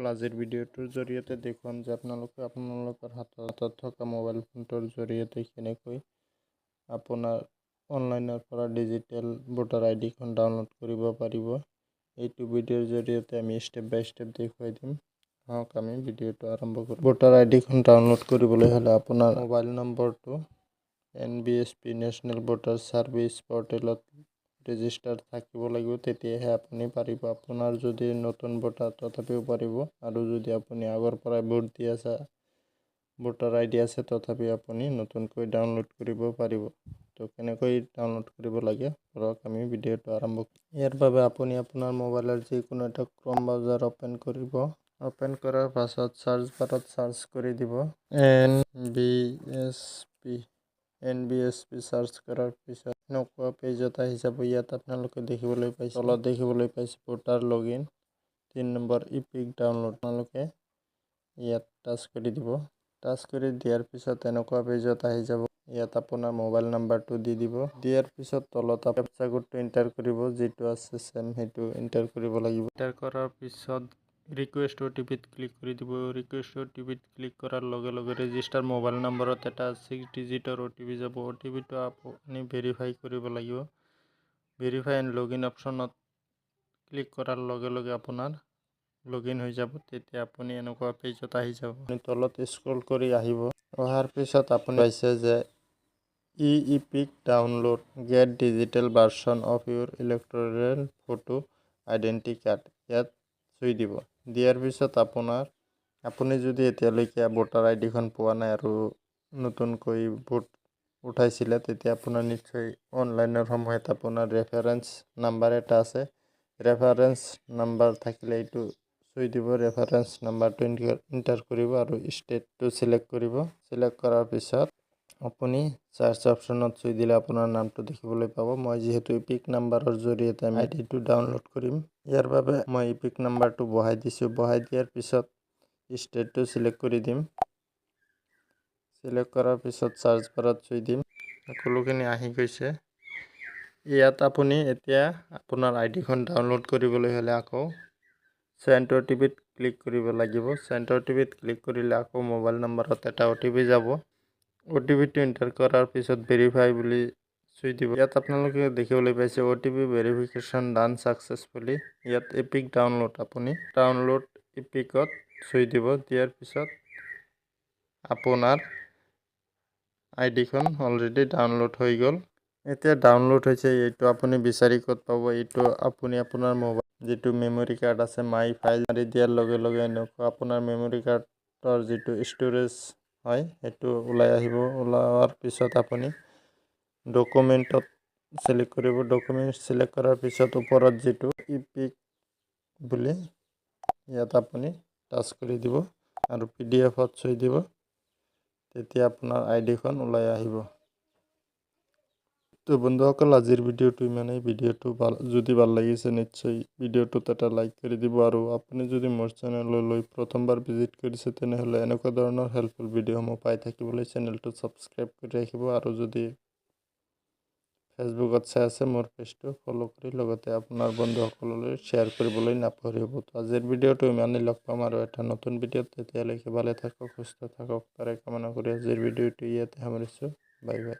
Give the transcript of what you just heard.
আজিৰ ভিডিঅ'টোৰ জৰিয়তে দেখুৱাম যে আপোনালোকৰ হাতত থকা মোবাইল ফোনটোৰ জৰিয়তে কেনেকৈ আপোনাৰ অনলাইনৰ পৰা ডিজিটেল ভোটাৰ আইডিখন ডাউনলোড কৰিব পাৰিব। এইটো ভিডিঅ'ৰ জৰিয়তে আমি ষ্টেপ বাই ষ্টেপ দেখুৱাই দিম। আহক আমি ভিডিঅ'টো আৰম্ভ কৰোঁ। ভোটাৰ আইডিখন ডাউনলোড কৰিবলৈ হ'লে আপোনাৰ মোবাইল নম্বৰটো NBSP নেশ্যনেল ভোটাৰ ছাৰ্ভিচ পৰ্টেলত ৰেজিষ্টাৰ থাকিব লাগিব, তেতিয়াহে আপুনি পাৰিব। আপোনাৰ যদি নতুন ভোটাৰ তথাপিও পাৰিব, আৰু যদি আপুনি আগৰ পৰাই ভোট দি আছে, ভোটাৰ আইডি আছে, তথাপিও আপুনি নতুনকৈ ডাউনলোড কৰিব পাৰিব। তো কেনেকৈ ডাউনলোড কৰিব লাগে ধৰক আমি ভিডিঅ'টো আৰম্ভ কৰিম। ইয়াৰ বাবে আপুনি আপোনাৰ মোবাইলৰ যিকোনো এটা ক্ৰম ব্ৰাউজাৰ অ'পেন কৰিব। অ'পেন কৰাৰ পাছত চাৰ্চ বাৰত চাৰ্চ কৰি দিব NBSP চাৰ্চ কৰাৰ পিছত এনেকুৱা পেজ এটা আহি যাব। ইয়াত আপোনালোকে দেখিবলৈ পাইছে, তলত দেখিবলৈ পাইছে voter login 3 number epic download. আপোনালোকে ইয়াত টাচ কৰি দিব। টাচ কৰি দিয়াৰ পিছত এনেকুৱা পেজ এটা আহি যাব। ইয়াত আপোনাৰ মোবাইল নাম্বাৰটো দি দিব। দিয়াৰ পিছত তলত কেপচা কোডটো এণ্টাৰ কৰিব, যিটো আছে চেম সেইটো এণ্টাৰ কৰিব লাগিব। এণ্টাৰ কৰাৰ পিছত ৰিকুৱেষ্ট OTPত ক্লিক কৰি দিব। ৰিকুৱেষ্ট OTPত ক্লিক কৰাৰ লগে লগে ৰেজিষ্টাৰ মোবাইল নম্বৰত এটা 6 ডিজিটৰ OTP যাব। OTPটো আপুনি ভেৰিফাই কৰিব লাগিব। ভেৰিফাই এণ্ড লগইন অপশ্যনত ক্লিক কৰাৰ লগে লগে আপোনাৰ লগইন হৈ যাব। তেতিয়া আপুনি এনেকুৱা পেজত আহি যাব। আপুনি তলত স্ক্ৰল কৰি আহিব। অহাৰ পিছত আপুনি পাইছে যে EPIC download get digital version of your electoral photo identity card. ইয়াত চুই দিব। দিয়াৰ পিছত আপুনি যদি এতিয়ালৈকে ভোটাৰ আইডিখন পোৱা নাই আৰু নতুনকৈ ভোট উঠাইছিলে, তেতিয়া আপোনাৰ নিশ্চয় অনলাইনৰ সময়ত আপোনাৰ ৰেফাৰেঞ্চ নাম্বাৰ এটা আছে। ৰেফাৰেঞ্চ নাম্বাৰ থাকিলে এইটো চুই দিব। ৰেফাৰেঞ্চ নাম্বাৰটো এণ্টাৰ কৰিব আৰু ষ্টেটটো চিলেক্ট কৰিব। চিলেক্ট কৰাৰ পিছত আপুনি চাৰ্চ অপশ্যনত চুই দিলে আপোনাৰ নামটো দেখিবলৈ পাব। মই যিহেতু ইপিক নাম্বাৰৰ জৰিয়তে আমি আইডিটো ডাউনলোড কৰিম, ইয়াৰ বাবে মই ইপিক নাম্বাৰটো বহাই দিছোঁ। বহাই দিয়াৰ পিছত ষ্টেটটো চিলেক্ট কৰি দিম। চিলেক্ট কৰাৰ পিছত চাৰ্চ বাৰত চুই দিম। সকলোখিনি আহি গৈছে। ইয়াত আপুনি এতিয়া আপোনাৰ আইডিখন ডাউনলোড কৰিবলৈ হ'লে আকৌ চেণ্ড OTPত ক্লিক কৰিব লাগিব। চেণ্ড OTPত ক্লিক কৰিলে আকৌ মোবাইল নম্বৰত এটা OTP যাব। OTPটো এণ্টাৰ কৰাৰ পিছত ভেৰিফাই বুলি চুই দিব। ইয়াত আপোনালোকে দেখিবলৈ পাইছে OTP ভেৰিফিকেশ্যন ডান ছাকচেছফুলি। ইয়াত ইপিক ডাউনলোড, আপুনি ডাউনলোড ইপিকত চুই দিব। দিয়াৰ পিছত আপোনাৰ আইডিখন অলৰেডি ডাউনলোড হৈ গ'ল। এতিয়া ডাউনলোড হৈছে। এইটো আপুনি বিচাৰি ক'ত পাব? এইটো আপুনি আপোনাৰ মোবাইল যিটো মেমৰি কাৰ্ড আছে, মাই ফাইল মাৰি দিয়াৰ লগে লগে এনেকুৱা আপোনাৰ মেমৰি কাৰ্ডৰ যিটো ষ্ট'ৰেজ হয় সেইটো ওলাই আহিব। ওলোৱাৰ পিছত আপুনি ডকুমেণ্টত চিলেক্ট কৰিব। ডকুমেণ্ট চিলেক্ট কৰাৰ পিছত ওপৰত যিটো ইপিক বুলি ইয়াত আপুনি টাচ কৰি দিব আৰু PDFত চুই দিব। তেতিয়া আপোনাৰ আইডিখন ওলাই আহিব। তো বন্ধুসকল, আজিৰ ভিডিঅ'টো ইমানেই। ভিডিঅ'টো যদি ভাল লাগিছে নিশ্চয় ভিডিঅ'টোত এটা লাইক কৰি দিব। আৰু আপুনি যদি মোৰ চেনেললৈ প্ৰথমবাৰ ভিজিট কৰিছে, তেনেহ'লে এনেকুৱা ধৰণৰ হেল্পফুল ভিডিঅ'সমূহ পাই থাকিবলৈ চেনেলটো ছাবস্ক্ৰাইব কৰি ৰাখিব। আৰু যদি ফেচবুকত চাই আছে, মোৰ পেজটো ফ'ল' কৰি লগতে আপোনাৰ বন্ধুসকললৈ শ্বেয়াৰ কৰিবলৈ নাপাহৰিব। তো আজিৰ ভিডিঅ'টো ইমানেই। লগ পাম আৰু এটা নতুন ভিডিঅ'ত। তেতিয়ালৈকে ভালে থাকক, সুস্থ থাকক, তাৰে কামনা কৰি আজিৰ ভিডিঅ'টো ইয়াতে সামৰিছোঁ। Bye bye.